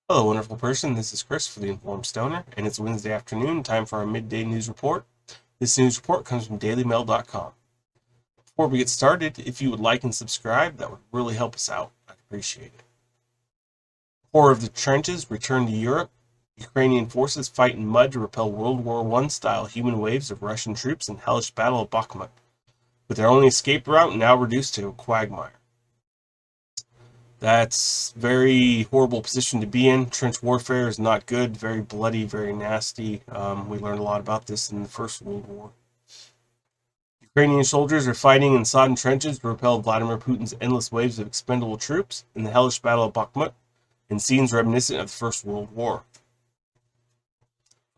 Hello, wonderful person. This is Chris for the Informed Stoner, and it's Wednesday afternoon, time for our midday news report. This news report comes from dailymail.com. Before we get started, if you would like and subscribe, that would really help us out. I'd appreciate it. Horror of the trenches return to Europe. Ukrainian forces fight in mud to repel World War I style human waves of Russian troops in hellish battle of Bakhmut, with their only escape route now reduced to a quagmire. That's very horrible position to be in. Trench warfare is not good, very bloody, very nasty. We learned a lot about this in the First World War. Ukrainian soldiers are fighting in sodden trenches to repel Vladimir Putin's endless waves of expendable troops in the hellish battle of Bakhmut, in scenes reminiscent of the First World War.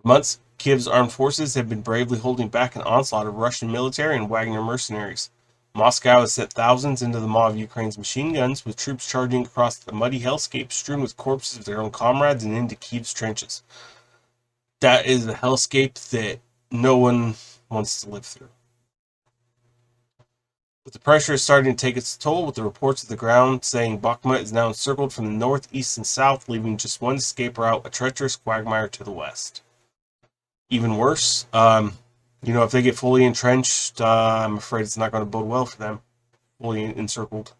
For months, Kiev's armed forces have been bravely holding back an onslaught of Russian military and Wagner mercenaries. Moscow has sent thousands into the maw of Ukraine's machine guns, with troops charging across the muddy hellscape strewn with corpses of their own comrades and into Kiev's trenches. That is a hellscape that no one wants to live through. But the pressure is starting to take its toll, with the reports of the ground saying Bakhmut is now encircled from the north, east, and south, leaving just one escape route, a treacherous quagmire to the west. Even worse, if they get fully entrenched, I'm afraid it's not going to bode well for them. Fully encircled.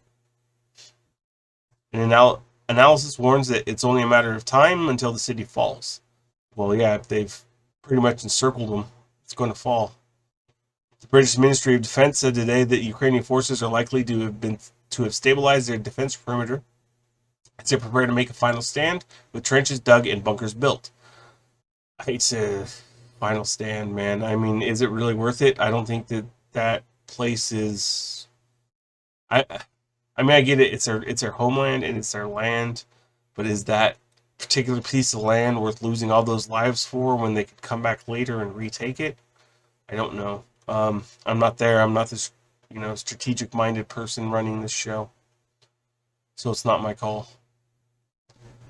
An analysis warns that it's only a matter of time until the city falls. Well, yeah, if they've pretty much encircled them, it's going to fall. The British Ministry of Defense said today that Ukrainian forces are likely to have stabilized their defense perimeter as they prepare to make a final stand with trenches dug and bunkers built. I hate to final stand, man. I mean, is it really worth it? I don't think that place is. I I mean, I get it. It's their homeland and it's their land, but is that particular piece of land worth losing all those lives for when they could come back later and retake it? I don't know. I'm not there. I'm not this, strategic-minded person running this show, so it's not my call.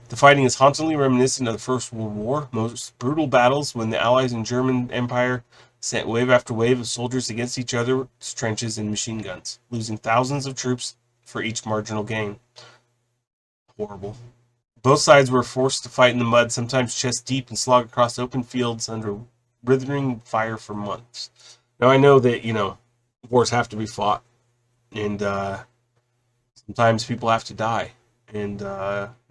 The fighting is hauntingly reminiscent of the First World War, most brutal battles when the Allies and German Empire sent wave after wave of soldiers against each other's trenches and machine guns, losing thousands of troops for each marginal gain. Horrible. Both sides were forced to fight in the mud, sometimes chest deep, and slog across open fields under withering fire for months. Now, I know that, wars have to be fought, and sometimes people have to die, and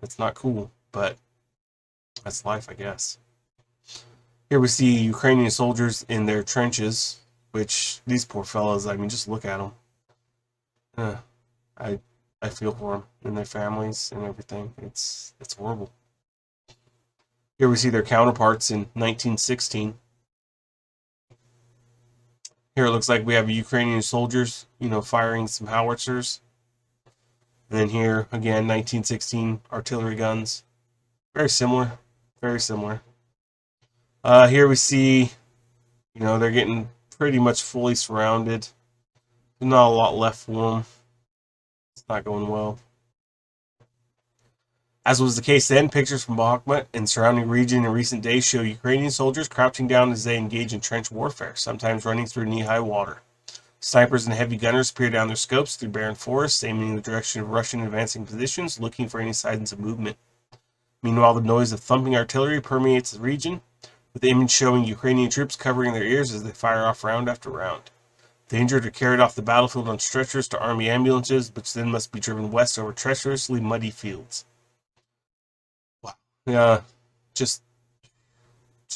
it's not cool, but that's life, I guess. Here we see Ukrainian soldiers in their trenches, which these poor fellows, I mean, just look at them. I I feel for them and their families and everything. It's horrible. Here we see their counterparts in 1916. Here it looks like we have Ukrainian soldiers, firing some howitzers. And then here again, 1916 artillery guns. Very similar, very similar. Here we see, they're getting pretty much fully surrounded. There's not a lot left for them. It's not going well. As was the case then, pictures from Bakhmut and surrounding region in recent days show Ukrainian soldiers crouching down as they engage in trench warfare, sometimes running through knee-high water. Snipers and heavy gunners peer down their scopes through barren forests, aiming in the direction of Russian advancing positions, looking for any signs of movement. Meanwhile, the noise of thumping artillery permeates the region, with the image showing Ukrainian troops covering their ears as they fire off round after round. The injured are carried off the battlefield on stretchers to army ambulances, which then must be driven west over treacherously muddy fields. Wow. Yeah, just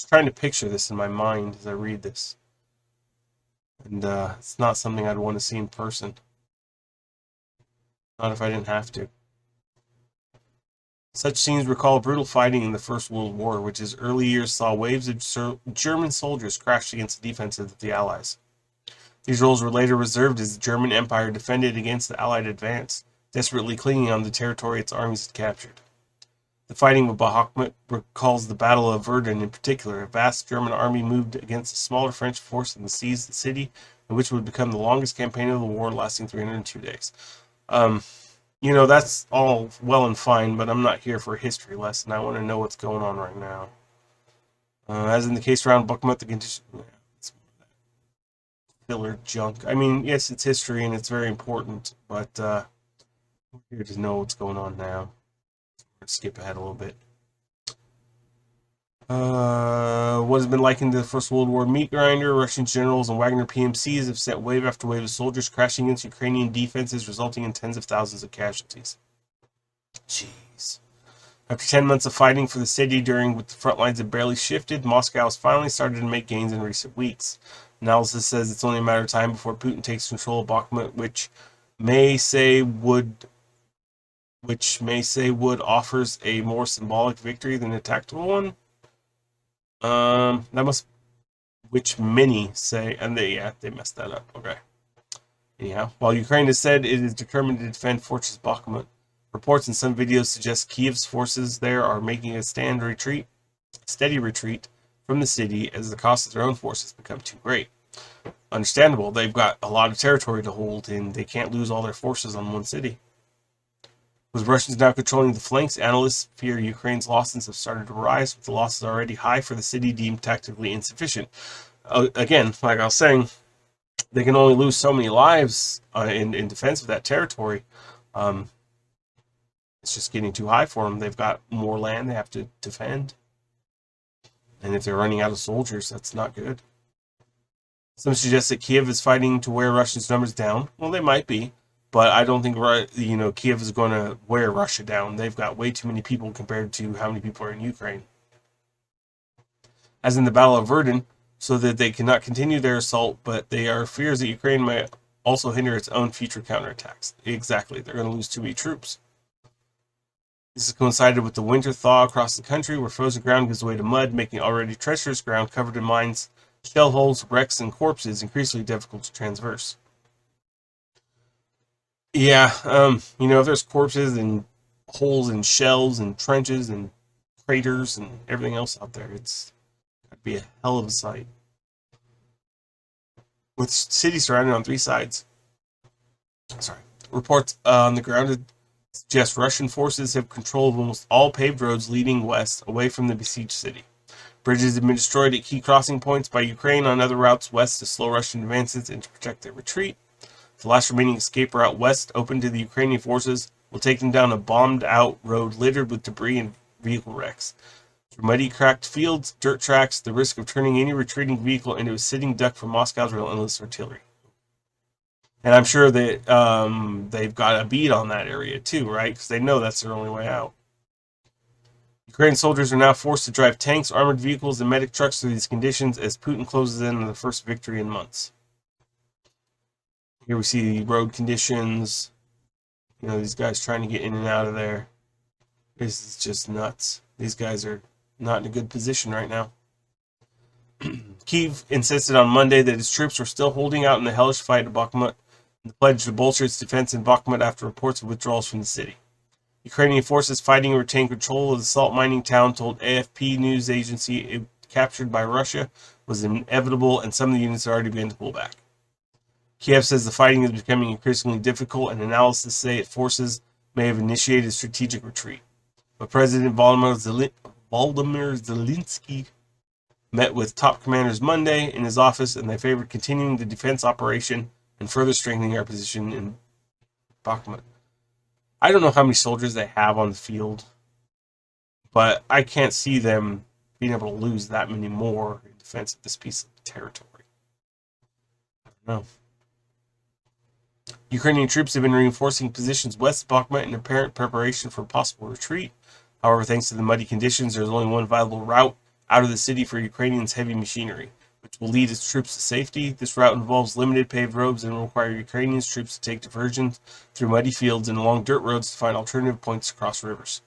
trying to picture this in my mind as I read this. And it's not something I'd want to see in person. Not if I didn't have to. Such scenes recall brutal fighting in the First World War, which in early years saw waves of German soldiers crash against the defenses of the Allies. These roles were later reserved as the German Empire defended against the Allied advance, desperately clinging on the territory its armies had captured. The fighting of Bakhmut recalls the Battle of Verdun in particular. A vast German army moved against a smaller French force and seized the city, in which would become the longest campaign of the war, lasting 302 days. That's all well and fine, but I'm not here for a history lesson. I want to know what's going on right now. As in the case around Bakhmut, the condition. It's filler junk. I mean, yes, it's history and it's very important, but we're here to know what's going on now. Skip ahead a little bit. What has been likened to the First World War meat grinder, Russian generals and Wagner PMCs have sent wave after wave of soldiers crashing against Ukrainian defenses, resulting in tens of thousands of casualties. Jeez. After 10 months of fighting for the city during which the front lines had barely shifted, Moscow has finally started to make gains in recent weeks. Analysis says it's only a matter of time before Putin takes control of Bakhmut, which may say would offers a more symbolic victory than a tactical one. Which many say, and they messed that up. Okay. Anyhow, while Ukraine has said it is determined to defend Fortress Bakhmut, reports in some videos suggest Kiev's forces there are making a steady retreat from the city as the cost of their own forces become too great. Understandable, they've got a lot of territory to hold and they can't lose all their forces on one city. With Russians now controlling the flanks, analysts fear Ukraine's losses have started to rise, with the losses already high for the city deemed tactically insufficient. Again, like I was saying, they can only lose so many lives in defense of that territory. It's just getting too high for them. They've got more land they have to defend. And if they're running out of soldiers, that's not good. Some suggest that Kiev is fighting to wear Russia's numbers down. Well, they might be. But I don't think Kiev is going to wear Russia down. They've got way too many people compared to how many people are in Ukraine. As in the Battle of Verdun, so that they cannot continue their assault, but they are fears that Ukraine might also hinder its own future counterattacks. Exactly, they're going to lose too many troops. This has coincided with the winter thaw across the country, where frozen ground gives way to mud, making already treacherous ground covered in mines, shell holes, wrecks, and corpses increasingly difficult to traverse. Yeah, if there's corpses and holes and shells and trenches and craters and everything else out there, it's gotta be a hell of a sight. With cities surrounded on three sides. Sorry. Reports on the ground suggest Russian forces have control of almost all paved roads leading west away from the besieged city. Bridges have been destroyed at key crossing points by Ukraine on other routes west to slow Russian advances and to protect their retreat. The last remaining escape route west, open to the Ukrainian forces, will take them down a bombed-out road littered with debris and vehicle wrecks. Through muddy, cracked fields, dirt tracks, the risk of turning any retreating vehicle into a sitting duck for Moscow's relentless artillery. And I'm sure that they've got a bead on that area too, right? Because they know that's their only way out. Ukrainian soldiers are now forced to drive tanks, armored vehicles, and medic trucks through these conditions as Putin closes in on the first victory in months. Here we see the road conditions. These guys trying to get in and out of there. This is just nuts. These guys are not in a good position right now. Kyiv insisted on Monday that its troops were still holding out in the hellish fight at Bakhmut, and the pledge to bolster its defense in Bakhmut after reports of withdrawals from the city. Ukrainian forces fighting to retain control of the salt mining town told AFP news agency it captured by Russia was inevitable, and some of the units had already begun to pull back. Kiev says the fighting is becoming increasingly difficult, and analysts say its forces may have initiated a strategic retreat. But President Volodymyr Zelensky met with top commanders Monday in his office, and they favored continuing the defense operation and further strengthening our position in Bakhmut. I don't know how many soldiers they have on the field, but I can't see them being able to lose that many more in defense of this piece of territory. I don't know. Ukrainian troops have been reinforcing positions west of Bakhmut in apparent preparation for a possible retreat. However, thanks to the muddy conditions, there is only one viable route out of the city for Ukrainians' heavy machinery, which will lead its troops to safety. This route involves limited paved roads and will require Ukrainians' troops to take diversions through muddy fields and along dirt roads to find alternative points to cross rivers.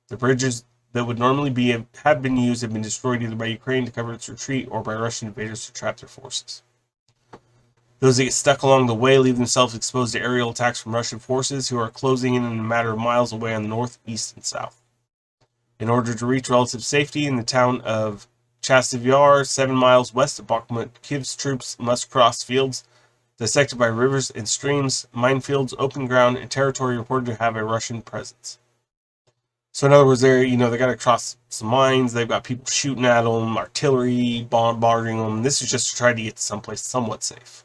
The bridges that would normally have been used have been destroyed either by Ukraine to cover its retreat or by Russian invaders to trap their forces. Those that get stuck along the way leave themselves exposed to aerial attacks from Russian forces who are closing in a matter of miles away on the north, east, and south. In order to reach relative safety in the town of Chasiv Yar, 7 miles west of Bakhmut, Kiev's troops must cross fields dissected by rivers and streams, minefields, open ground, and territory reported to have a Russian presence. So in other words, they got to cross some mines. They've got people shooting at them, artillery bombarding them. This is just to try to get to someplace somewhat safe.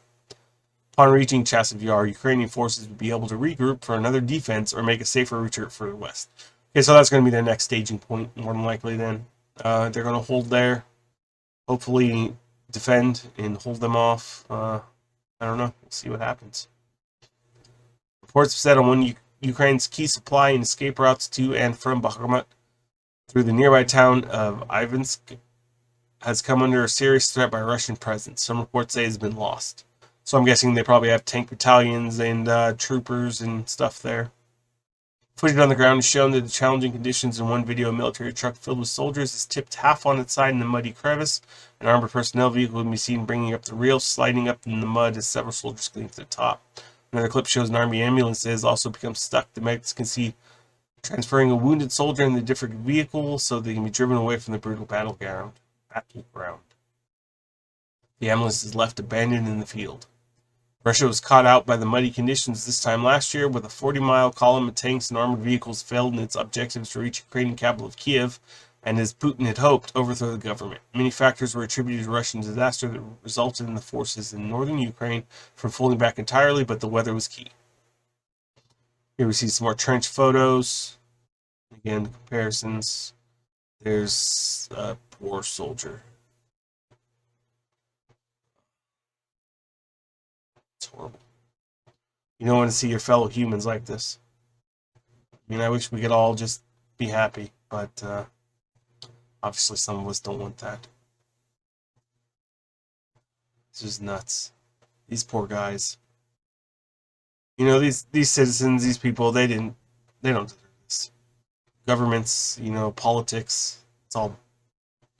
Upon reaching Chasiv Yar, Ukrainian forces would be able to regroup for another defense or make a safer retreat further west. Okay, so that's going to be their next staging point, more than likely then. They're going to hold there, hopefully defend and hold them off. I don't know. We'll see what happens. Reports have said on one Ukraine's key supply and escape routes to and from Bakhmut through the nearby town of Ivansk has come under a serious threat by Russian presence. Some reports say it's been lost. So I'm guessing they probably have tank battalions and troopers and stuff there. Footage on the ground has shown that the challenging conditions. In one video, a military truck filled with soldiers is tipped half on its side in the muddy crevice. An armored personnel vehicle can be seen bringing up the rails, sliding up in the mud as several soldiers cling to the top. Another clip shows an army ambulance that has also become stuck. The medics can see transferring a wounded soldier in the different vehicle so they can be driven away from the brutal battleground. The ambulance is left abandoned in the field. Russia was caught out by the muddy conditions this time last year, with a 40-mile column of tanks and armored vehicles failed in its objectives to reach Ukrainian capital of Kiev, and as Putin had hoped, overthrow the government. Many factors were attributed to Russian disaster that resulted in the forces in northern Ukraine from falling back entirely, but the weather was key. Here we see some more trench photos. Again, the comparisons. There's a poor soldier. It's horrible. You don't want to see your fellow humans like this. I mean, I wish we could all just be happy, but obviously some of us don't want that. It's just nuts. These poor guys. You know, these citizens, these people, they don't deserve this. Governments, you know, politics, it's all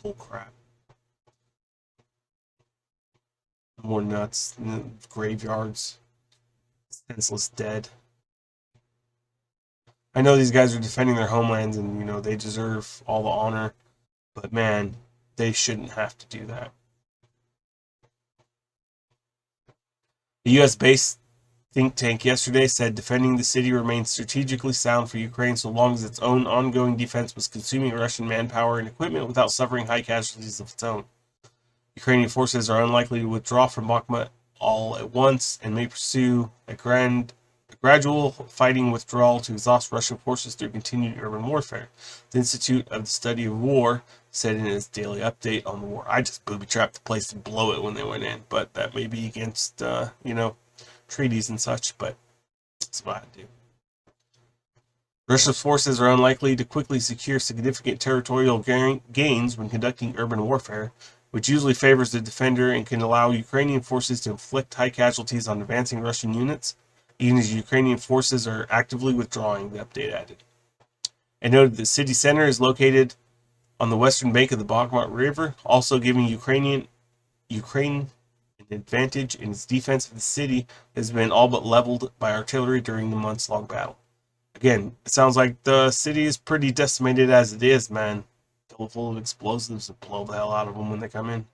bull crap. More nuts. Graveyards. Senseless dead. I know these guys are defending their homelands and, you know, they deserve all the honor, but man, they shouldn't have to do that. The US-based think tank yesterday said defending the city remains strategically sound for Ukraine so long as its own ongoing defense was consuming Russian manpower and equipment without suffering high casualties of its own. Ukrainian forces are unlikely to withdraw from Bakhmut all at once and may pursue a gradual fighting withdrawal to exhaust Russian forces through continued urban warfare. The Institute of the Study of War said in its daily update on the war. I just booby-trapped the place to blow it when they went in, but that may be against, you know, treaties and such, but that's what I do. Russia's forces are unlikely to quickly secure significant territorial gains when conducting urban warfare, which usually favors the defender and can allow Ukrainian forces to inflict high casualties on advancing Russian units, even as Ukrainian forces are actively withdrawing, the update added. It noted the city center is located on the western bank of the Bakhmut River, also giving Ukraine an advantage in its defense of the city that has been all but leveled by artillery during the months-long battle. Again, it sounds like the city is pretty decimated as it is, man. Full of explosives that blow the hell out of them when they come in.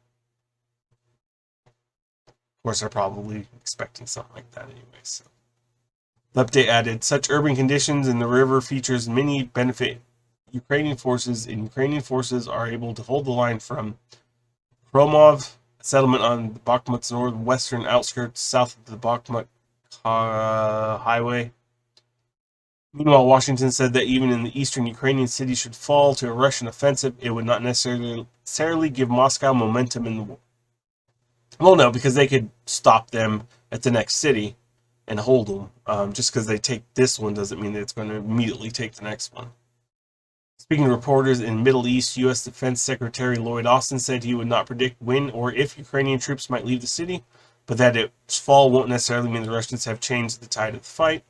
Of course, they're probably expecting something like that anyway. So, the update added, such urban conditions in the river features many benefit Ukrainian forces, and Ukrainian forces are able to hold the line from Kromov, a settlement on the Bakhmut's northwestern outskirts, south of the Bakhmut highway. Meanwhile, Washington said that even in the eastern Ukrainian city should fall to a Russian offensive, it would not necessarily give Moscow momentum in the war. Well, no, because they could stop them at the next city and hold them. Just because they take this one doesn't mean that it's going to immediately take the next one. Speaking to reporters in Middle East, U.S. Defense Secretary Lloyd Austin said he would not predict when or if Ukrainian troops might leave the city, but that its fall won't necessarily mean the Russians have changed the tide of the fight.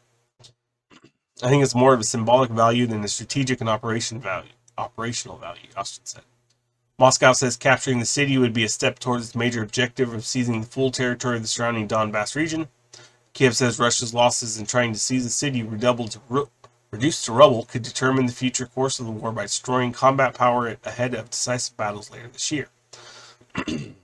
I think it's more of a symbolic value than a strategic and operational value, Austin said. Moscow says capturing the city would be a step towards its major objective of seizing the full territory of the surrounding Donbass region. Kiev says Russia's losses in trying to seize the city reduced to rubble could determine the future course of the war by destroying combat power ahead of decisive battles later this year. A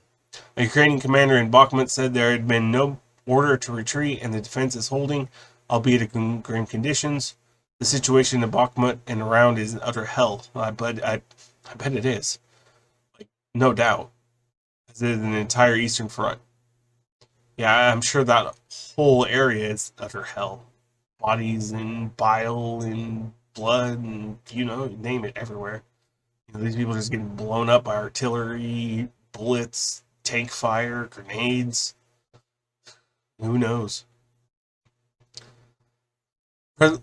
Ukrainian commander in Bakhmut said there had been no order to retreat and the defense is holding, albeit in grim conditions. The situation in Bakhmut and around is utter hell. I bet it is. Like, no doubt. As it is an entire eastern front. Yeah, I'm sure that whole area is utter hell. Bodies and bile and blood and, you know, name it, everywhere. These people are just getting blown up by artillery, bullets, tank fire, grenades. Who knows? Sorry.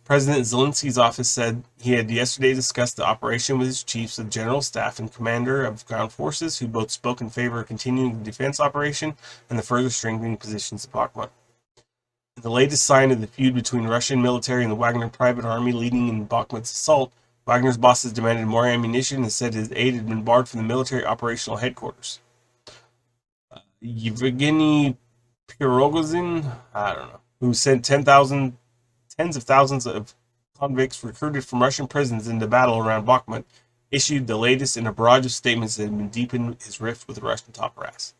President Zelensky's office said he had yesterday discussed the operation with his chiefs of general staff and commander of ground forces, who both spoke in favor of continuing the defense operation and the further strengthening positions of Bakhmut. The latest sign of the feud between Russian military and the Wagner private army leading in Bakhmut's assault, Wagner's bosses demanded more ammunition and said his aid had been barred from the military operational headquarters. Yevgeny Pirogozin, I don't know, who sent tens of thousands of convicts recruited from Russian prisons into battle around Bakhmut, issued the latest in a barrage of statements that had been deepened his rift with the Russian top brass.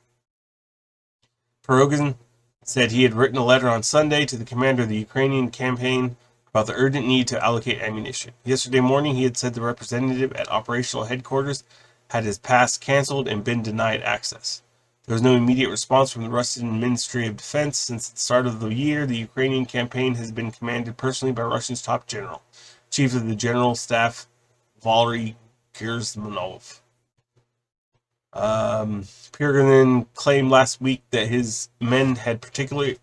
Pirogozin said he had written a letter on Sunday to the commander of the Ukrainian campaign about the urgent need to allocate ammunition. Yesterday morning, he had said the representative at operational headquarters had his pass canceled and been denied access. There was no immediate response from the Russian Ministry of Defense. Since the start of the year, the Ukrainian campaign has been commanded personally by Russia's top general, Chief of the General Staff Valery Gersmanov. Pirogozin claimed last week that his men had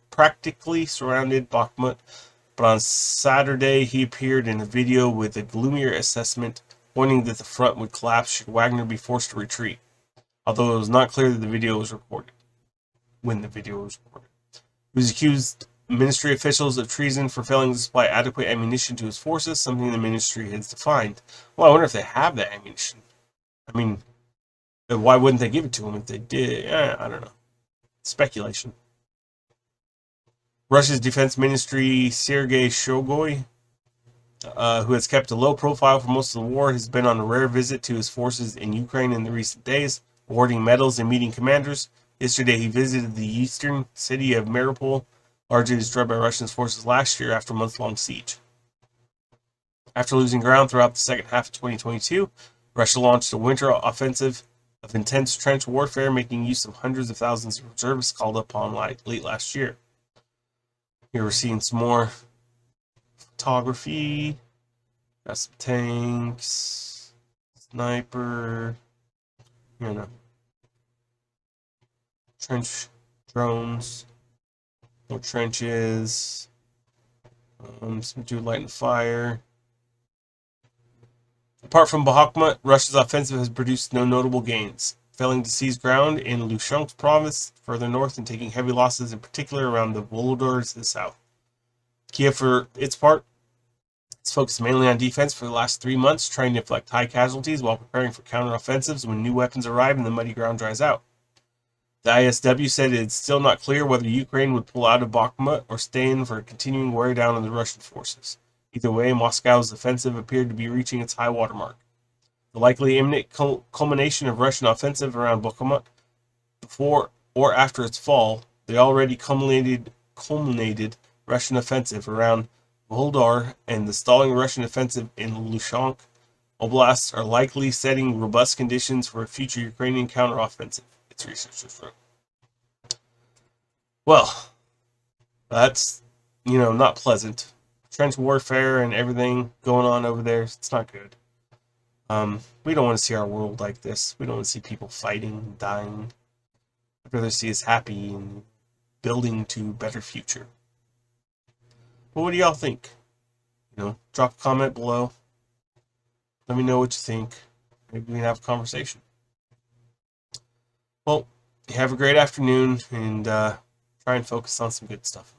practically surrounded Bakhmut, but on Saturday he appeared in a video with a gloomier assessment, warning that the front would collapse should Wagner be forced to retreat, although it was not clear that the video was recorded. When the video was recorded, he was accused ministry officials of treason for failing to supply adequate ammunition to his forces, something the ministry has defined. Well, I wonder if they have that ammunition. I mean, why wouldn't they give it to him if they did? I don't know. Speculation. Russia's defense ministry, Sergei Shoigu, who has kept a low profile for most of the war, has been on a rare visit to his forces in Ukraine in the recent days, awarding medals and meeting commanders. Yesterday, he visited the eastern city of Mariupol, largely destroyed by Russian forces last year after a month-long siege. After losing ground throughout the second half of 2022, Russia launched a winter offensive of intense trench warfare, making use of hundreds of thousands of reservists called upon late last year. Here we're seeing some more photography. Got some tanks, sniper, trench drones, more trenches, some dude lighting fire. Apart from Bakhmut, Russia's offensive has produced no notable gains, failing to seize ground in Luhansk province further north and taking heavy losses in particular around the Volodar to the south. Kiev, for its part, has focused mainly on defense for the last 3 months, trying to inflict high casualties while preparing for counteroffensives when new weapons arrive and the muddy ground dries out. The ISW said it's still not clear whether Ukraine would pull out of Bakhmut or stay in for a continuing wear down of the Russian forces. Either way, Moscow's offensive appeared to be reaching its high water mark. The likely imminent culmination of Russian offensive around Bakhmut before or after its fall, the already culminated Russian offensive around Volodar and the stalling Russian offensive in Luhansk Oblast are likely setting robust conditions for a future Ukrainian counteroffensive, its researchers wrote. Well, that's, not pleasant. Trench warfare and everything going on over there, it's not good. We don't want to see our world like this. We don't want to see people fighting and dying. I'd rather see us happy and building to a better future. But what do y'all think? Drop a comment below. Let me know what you think. Maybe we can have a conversation. Well, have a great afternoon and try and focus on some good stuff.